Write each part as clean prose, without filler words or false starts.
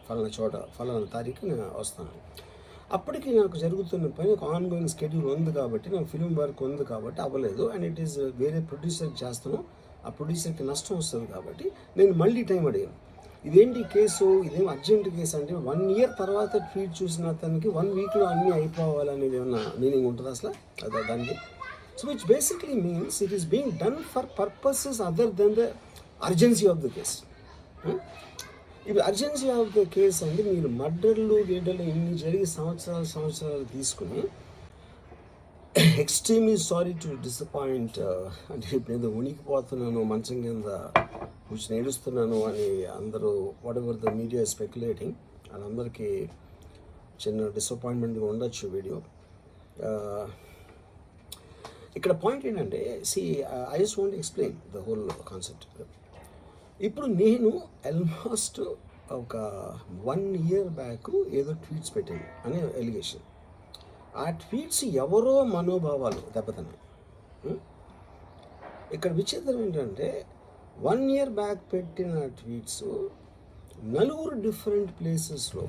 ఫలానా చోట ఫలానా తారీఖు నేను వస్తాను. అప్పటికి నాకు జరుగుతున్న పని ఒక ఆన్గోయింగ్ షెడ్యూల్ ఉంది కాబట్టి, నాకు ఫిల్మ్ వర్క్ ఉంది కాబట్టి అవ్వలేదు. అండ్ ఇట్ ఈస్ వేరే ప్రొడ్యూసర్కి చేస్తాను. ఆ ప్రొడ్యూసర్కి నష్టం వస్తుంది కాబట్టి నేను మళ్ళీ టైం అడిగాను. ఇదేంటి కేసు, ఇదేం అర్జెంట్ కేసు అంటే 1 year తర్వాత ట్వీట్ చూసిన అతనికి 1 weekలో అన్నీ అయిపోవాలనేది ఏమన్నా మీనింగ్ ఉంటుందా అసలు దానికి? So which basically means it is being done for purposes other than the urgency of the case. ఇప్పుడు అర్జెన్సీ ఆఫ్ ద కేస్ అంటే మీరు మర్డర్లు గీడర్లు ఇన్ని జరిగి సంవత్సరాలు తీసుకుని ఎక్స్ట్రీమ్లీ సారీ టు డిసప్పాయింట్ అంటే ఇప్పుడు ఏదో ఉనికిపోతున్నాను, మంచం కింద కూర్చొని ఏడుస్తున్నాను అని అందరూ what ever the media speculating, వాళ్ళందరికీ చిన్న డిసప్పాయింట్మెంట్గా ఉండొచ్చు వీడియో. ఇక్కడ పాయింట్ ఏంటంటే I just want explain the whole concept. ఇప్పుడు నేను ఆల్మోస్ట్ ఒక 1 year బ్యాక్ ఏదో ట్వీట్స్ పెట్టాను అనే ఎలిగేషన్. ఆ ట్వీట్స్ ఎవరో మనోభావాలు దెబ్బతిన్నాయి. ఇక్కడ విచిత్రం ఏంటంటే 1 year బ్యాక్ పెట్టిన ట్వీట్స్ 4 డిఫరెంట్ ప్లేసెస్లో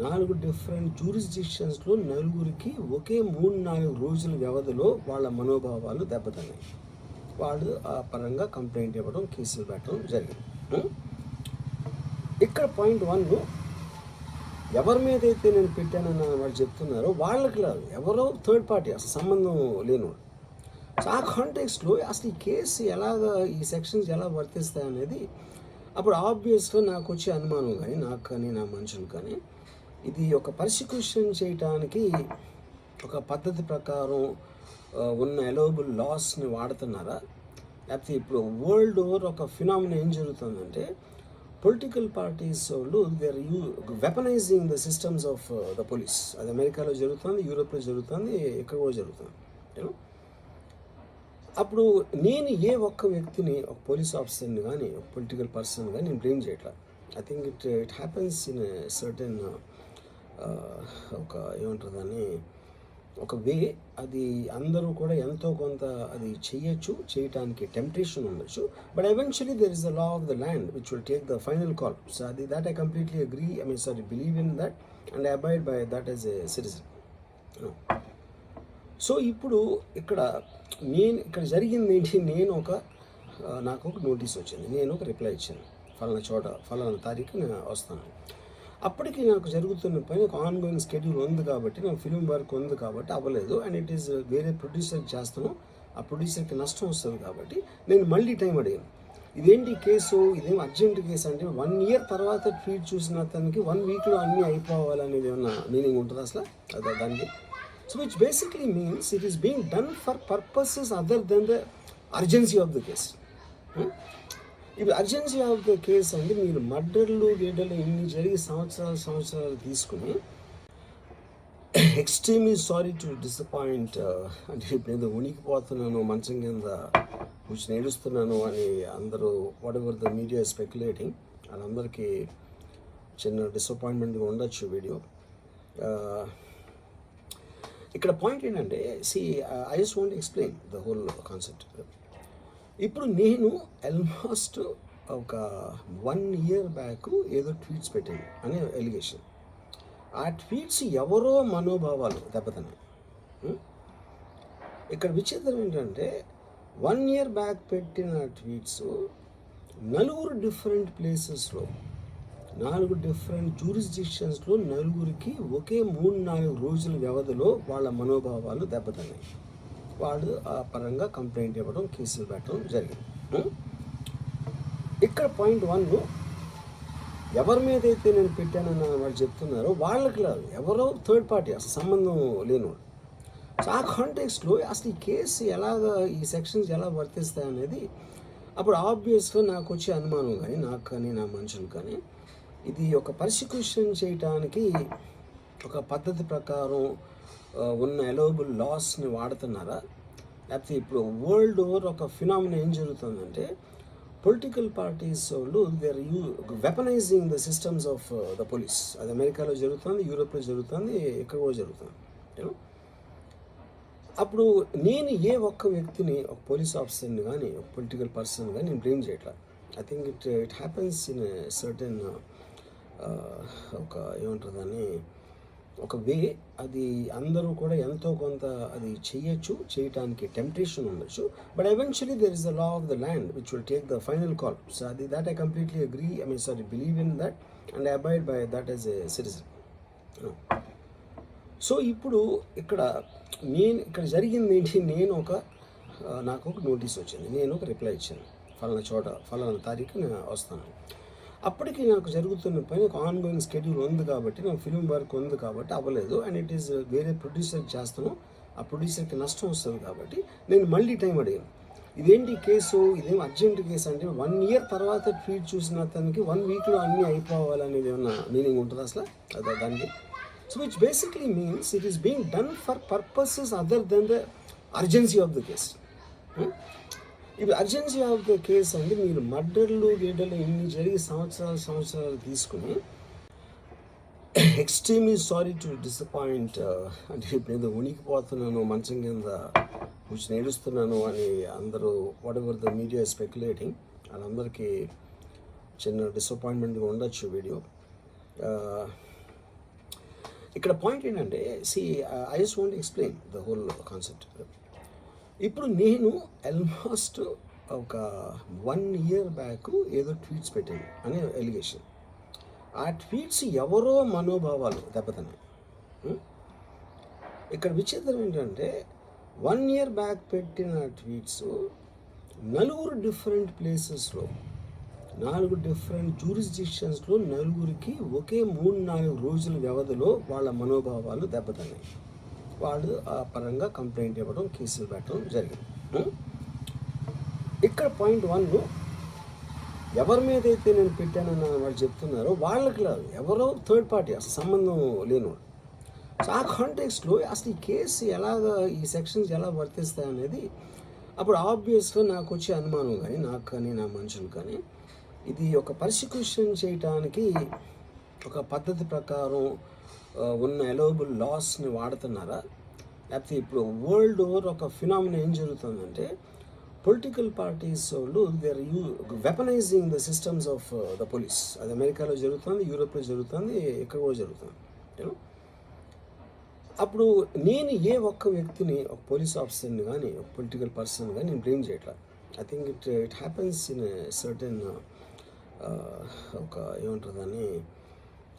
4 డిఫరెంట్ జ్యూరిస్డిక్షన్స్లో 4కి ఒకే 3-4 రోజుల వ్యవధిలో వాళ్ళ మనోభావాలు దెబ్బతిన్నాయి. వాళ్ళు ఆ పరంగా కంప్లైంట్ ఇవ్వడం, కేసులు పెట్టడం జరిగింది. ఇక్కడ పాయింట్ 1, ఎవరి మీద అయితే నేను పెట్టానని వాళ్ళు చెప్తున్నారో వాళ్ళకి లేదు, ఎవరో థర్డ్ పార్టీ, అసలు సంబంధం లేనివాడు. సో ఆ కాంటెక్స్ట్లో అసలు ఈ కేసు ఎలాగా, ఈ సెక్షన్స్ ఎలా వర్తిస్తాయి అనేది అప్పుడు ఆబ్వియస్గా నాకు వచ్చే అనుమానం కానీ, నాకు కానీ నా మనుషులు కానీ, ఇది ఒక పర్సిక్యూషన్ చేయటానికి ఒక పద్ధతి ప్రకారం ఉన్న అలౌబుల్ లాస్ని వాడుతున్నారా, లేకపోతే ఇప్పుడు వరల్డ్ ఓవర్ ఒక ఫినామినా ఏం జరుగుతుందంటే పొలిటికల్ పార్టీస్ వాళ్ళు they are weaponising the systems of the police. అది అమెరికాలో జరుగుతుంది, యూరోప్లో జరుగుతుంది, ఎక్కడో జరుగుతుంది. అప్పుడు నేను ఏ ఒక్క వ్యక్తిని, ఒక పోలీస్ ఆఫీసర్ని కానీ, ఒక పొలిటికల్ పర్సన్ కానీ నేను బ్లేమ్ చేయట్లా. I think it happens in certain ఒక ఏమంటారు దాన్ని, ఒక వే. అది అందరూ కూడా ఎంతో కొంత అది చేయటానికి టెంప్టేషన్ ఉండొచ్చు. But eventually there is the law of the land which will take the final call. So అది that I completely agree, believe in that and I abide by that as a citizen. So ఇప్పుడు ఇక్కడ జరిగింది ఏంటి, నాకు ఒక notice వచ్చింది, నేను ఒక రిప్లై ఇచ్చాను, ఫలానా చోట ఫలానా తారీఖు నేను వస్తాను. అప్పటికి నాకు జరుగుతున్న పని ఒక ఆన్గోయింగ్ షెడ్యూల్ ఉంది కాబట్టి, నాకు ఫిల్మ్ వర్క్ ఉంది కాబట్టి అవ్వలేదు. అండ్ ఇట్ ఈస్ వేరే ప్రొడ్యూసర్కి చేస్తాను. ఆ ప్రొడ్యూసర్కి నష్టం వస్తుంది కాబట్టి నేను మళ్ళీ టైం అడిగాను. ఇదేంటి కేసు, ఇదేం అర్జెంట్ కేసు అంటే 1 year తర్వాత ట్వీట్ చూసిన అతనికి 1 weekలో అన్నీ అయిపోవాలనేది ఏమన్నా మీనింగ్ ఉంటుందా అసలు దానికి? So which basically means it is being done for purposes other than the urgency of the case. ఇప్పుడు అర్జెన్సీ ఆఫ్ ద కేస్ అంటే మీరు మర్డర్లు గీడర్లు ఇన్ని జరిగి సంవత్సరాలు తీసుకుని ఎక్స్ట్రీమ్లీ సారీ టు డిసప్పాయింట్ అంటే ఇప్పుడు ఏదో ఉనికిపోతున్నాను, మంచం కింద కూర్చొని ఏడుస్తున్నాను అని అందరూ what ever the media speculating, వాళ్ళందరికీ చిన్న డిసప్పాయింట్మెంట్గా ఉండొచ్చు వీడియో. ఇక్కడ పాయింట్ ఏంటంటే I just want explain the whole concept. ఇప్పుడు నేను ఆల్మోస్ట్ ఒక 1 year బ్యాక్ ఏదో ట్వీట్స్ పెట్టాను అనే ఎలిగేషన్. ఆ ట్వీట్స్ ఎవరో మనోభావాలు దెబ్బతిన్నాయి. ఇక్కడ విచిత్రం ఏంటంటే 1 year బ్యాక్ పెట్టిన ట్వీట్స్ 4 డిఫరెంట్ ప్లేసెస్లో 4 డిఫరెంట్ జ్యూరిస్డిక్షన్స్లో 4కి ఒకే 3-4 రోజుల వ్యవధిలో వాళ్ళ మనోభావాలు దెబ్బతిన్నాయి. వాళ్ళు ఆ పరంగా కంప్లైంట్ ఇవ్వడం, కేసులు పెట్టడం జరిగింది. ఇక్కడ పాయింట్ 1, ఎవరి మీద అయితే నేను పెట్టానని వాళ్ళు చెప్తున్నారో వాళ్ళకి లేదు, ఎవరో థర్డ్ పార్టీ, అసలు సంబంధం లేనివాడు. సో ఆ కాంటెక్స్ట్లో అసలు ఈ కేసు ఎలాగా, ఈ సెక్షన్స్ ఎలా వర్తిస్తాయి అనేది అప్పుడు ఆబ్వియస్గా నాకు వచ్చే అనుమానం కానీ, నాకు కానీ నా మనుషులు కానీ, ఇది ఒక పర్సిక్యూషన్ చేయటానికి ఒక పద్ధతి ప్రకారం ఉన్న అలౌబుల్ లాస్ని వాడుతున్నారా, లేకపోతే ఇప్పుడు వరల్డ్ ఓవర్ ఒక ఫినామినా ఏం జరుగుతుందంటే పొలిటికల్ పార్టీస్ వాళ్ళు they are weaponising the systems of the police. అది అమెరికాలో జరుగుతుంది, యూరోప్లో జరుగుతుంది, ఎక్కడో జరుగుతుంది. అప్పుడు నేను ఏ ఒక్క వ్యక్తిని, ఒక పోలీస్ ఆఫీసర్ని కానీ, ఒక పొలిటికల్ పర్సన్ కానీ నేను బ్లేమ్ చేయట్లా. I think it happens in certain ఒక ఏమంటారు దాన్ని, ఒక వే. అది అందరూ కూడా ఎంతో కొంత అది చేయటానికి టెంప్టేషన్ ఉండొచ్చు. But eventually there is the law of the land which will take the final call. So అది that I completely agree, believe in that and I abide by that as a citizen. So ఇప్పుడు ఇక్కడ జరిగింది ఏంటి, నాకు ఒక notice వచ్చింది, నేను ఒక రిప్లై ఇచ్చాను, ఫలానా తారీఖు నేను వస్తాను. అప్పటికి నాకు జరుగుతున్న పని ఒక ఆన్గోయింగ్ స్కెడ్యూల్ ఉంది కాబట్టి, నా ఫిల్మ్ వర్క్ ఉంది కాబట్టి అవ్వలేదు. అండ్ ఇట్ ఈస్ వేరే ప్రొడ్యూసర్కి చేస్తాను, ఆ ప్రొడ్యూసర్కి నష్టం వస్తుంది కాబట్టి నేను మళ్ళీ టైం అడిగాను. ఇదేంటి కేసు, ఇదేం అర్జెంట్ కేసు అంటే 1 year తర్వాత ట్వీట్ చూసిన అతనికి 1 weekలో అన్నీ అయిపోవాలనేది ఏమన్నా మీనింగ్ ఉంటుంది అసలు దానికి? So which basically means it is being done for purposes other than the urgency of the case. ఇప్పుడు అర్జెన్సీ ఆఫ్ ద కేస్ అంటే మీరు మర్డర్లు ఇన్ని జరిగి సంవత్సరాలు తీసుకుని ఎక్స్ట్రీమ్లీ సారీ టు డిసప్పాయింట్ అంటే ఇప్పుడు ఉనికిపోతున్నాను, మంచం కింద కూర్చొని ఏడుస్తున్నాను అని అందరూ what ever the media speculating, వాళ్ళందరికీ చిన్న డిసప్పాయింట్మెంట్గా ఉండొచ్చు వీడియో. ఇక్కడ పాయింట్ ఏంటంటే, I just want explain the whole concept. ఇప్పుడు నేను ఆల్మోస్ట్ ఒక 1 year బ్యాక్ ఏదో ట్వీట్స్ పెట్టాను అనే ఎలిగేషన్. ఆ ట్వీట్స్ ఎవరో మనోభావాలు దెబ్బతిన్నాయి. ఇక్కడ విచిత్రం ఏంటంటే 1 year బ్యాక్ పెట్టిన ట్వీట్స్ 4 డిఫరెంట్ ప్లేసెస్లో 4 డిఫరెంట్ జ్యూరిస్డిక్షన్స్లో నలుగురికి ఒకే 3-4 రోజుల వ్యవధిలో వాళ్ళ మనోభావాలు దెబ్బతిన్నాయి. వాళ్ళు ఆ పరంగా కంప్లైంట్ ఇవ్వడం, కేసులు పెట్టడం జరిగింది. ఇక్కడ పాయింట్ 1, ఎవరి మీద అయితే నేను పెట్టానని వాళ్ళు చెప్తున్నారో వాళ్ళకి లేదు, ఎవరో థర్డ్ పార్టీ, అసలు సంబంధం లేనివాడు. సో ఆ కాంటెక్స్లో అసలు ఈ కేసు ఈ సెక్షన్స్ ఎలా వర్తిస్తాయి అనేది అప్పుడు ఆబ్వియస్గా నాకు వచ్చే అనుమానం కానీ, నాకు కానీ నా మనుషులు కానీ, ఇది ఒక పర్సిక్యూషన్ చేయటానికి ఒక పద్ధతి ప్రకారం ఉన్న అలౌబుల్ లాస్ని వాడుతున్నారా, లేకపోతే ఇప్పుడు వరల్డ్ ఓవర్ ఒక ఫినామినా ఏం జరుగుతుందంటే పొలిటికల్ పార్టీస్ వాళ్ళు they are weaponising the systems of the police. అది అమెరికాలో జరుగుతుంది, యూరోప్లో జరుగుతుంది, ఎక్కడ కూడా జరుగుతుంది. అప్పుడు నేను ఏ ఒక్క వ్యక్తిని, ఒక పోలీస్ ఆఫీసర్ని కానీ, ఒక పొలిటికల్ పర్సన్ కానీ నేను బ్లేమ్ చేయట్లా. I think it happens in certain ఒక ఏమంటారు దాన్ని,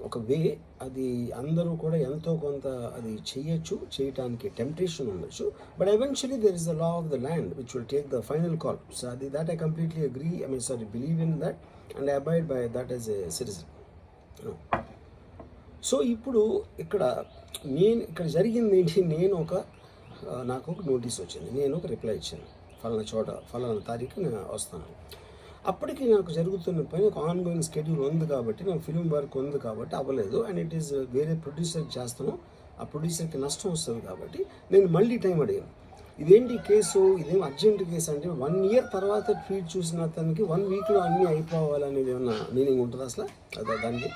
ఒక వే. అది అందరూ కూడా ఎంతో కొంత అది చేయటానికి టెంప్టేషన్ ఉండొచ్చు. But eventually there is the law of the land which will take the final call. So అది that I completely agree, believe in that and I abide by that as a citizen. So ఇప్పుడు ఇక్కడ జరిగింది ఏంటి, నాకు ఒక notice వచ్చింది, నేను ఒక రిప్లై ఇచ్చాను, ఫలానా తారీఖు నేను వస్తాను. అప్పటికి నాకు జరుగుతున్న పని ఒక ఆన్గోయింగ్ స్కెడ్యూల్ ఉంది కాబట్టి, నా ఫిల్మ్ వర్క్ ఉంది కాబట్టి అవ్వలేదు. అండ్ ఇట్ ఈస్ వేరే ప్రొడ్యూసర్కి చేస్తాను, ఆ ప్రొడ్యూసర్కి నష్టం వస్తుంది కాబట్టి నేను మళ్ళీ టైం అడిగాను. ఇదేంటి కేసు, ఇదేం అర్జెంట్ కేసు అంటే 1 year తర్వాత ట్వీట్ చూసిన అతనికి 1 weekలో అన్నీ అయిపోవాలనేది ఏమన్నా మీనింగ్ ఉంటుంది అసలు దానికి?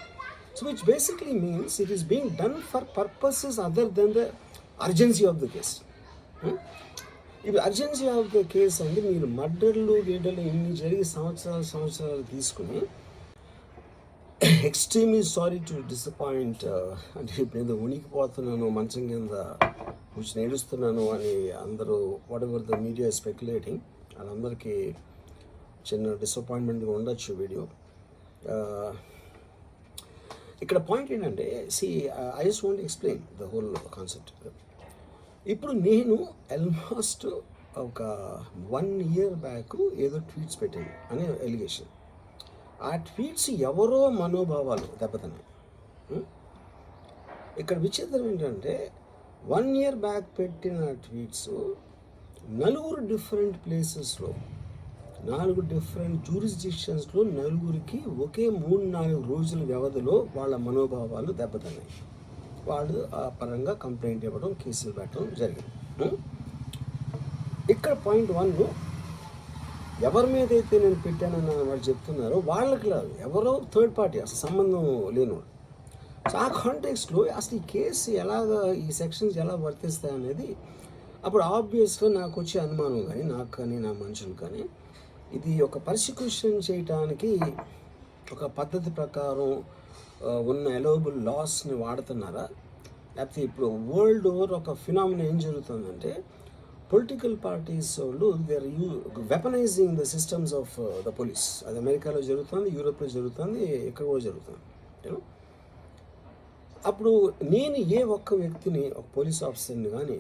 So which basically means it is being done for purposes other than the urgency of the case. ఇప్పుడు అర్జెన్సీ ఆఫ్ ద కేస్ అంటే మీరు మర్డర్లు ఇన్ని జరిగి సంవత్సరాలు తీసుకుని ఎక్స్ట్రీమ్లీ సారీ టు డిసప్పాయింట్ అంటే ఇప్పుడు ఉనికిపోతున్నాను, మంచం కింద కూర్చొని ఏడుస్తున్నాను అని అందరూ what ever the media speculating, వాళ్ళందరికీ చిన్న డిసప్పాయింట్మెంట్గా ఉండొచ్చు వీడియో. ఇక్కడ పాయింట్ ఏంటంటే, I just want explain the whole concept. ఇప్పుడు నేను ఆల్మోస్ట్ ఒక 1 year బ్యాక్ ఏదో ట్వీట్స్ పెట్టాను అనే ఎలిగేషన్. ఆ ట్వీట్స్ ఎవరో మనోభావాలు దెబ్బతిన్నాయి. ఇక్కడ విచిత్రం ఏంటంటే 1 year బ్యాక్ పెట్టిన ట్వీట్స్ 4 డిఫరెంట్ ప్లేసెస్లో 4 డిఫరెంట్ జ్యూరిస్డిక్షన్స్లో నలుగురికి ఒకే 3-4 రోజుల వ్యవధిలో వాళ్ళ మనోభావాలు దెబ్బతిన్నాయి. వాళ్ళు ఆ పరంగా కంప్లైంట్ ఇవ్వడం, కేసులు పెట్టడం జరిగింది. ఇక్కడ పాయింట్ 1, ఎవరి మీద అయితే నేను పెట్టానని వాళ్ళు చెప్తున్నారో వాళ్ళకి లేదు, ఎవరో థర్డ్ పార్టీ, అసలు సంబంధం లేనివాడు. సో ఆ కాంటెక్స్లో అసలు ఈ కేసు ఈ సెక్షన్స్ ఎలా వర్తిస్తాయి అనేది అప్పుడు ఆబ్వియస్గా నాకు వచ్చే అనుమానం కానీ, నాకు కానీ నా మనుషులు కానీ, ఇది ఒక పర్సిక్యూషన్ చేయటానికి ఒక పద్ధతి ప్రకారం ఉన్న అలౌబుల్ లాస్ని వాడుతున్నారా? లేకపోతే ఇప్పుడు వరల్డ్ ఓవర్ ఒక ఫినామినా ఏం జరుగుతుందంటే పొలిటికల్ పార్టీస్ వాళ్ళు they are weaponising the systems of the police. అది అమెరికాలో జరుగుతుంది, యూరోప్లో జరుగుతుంది, ఎక్కడ కూడా జరుగుతుంది. యూనో అప్పుడు నేను ఏ ఒక్క వ్యక్తిని, ఒక పోలీస్ ఆఫీసర్ని కానీ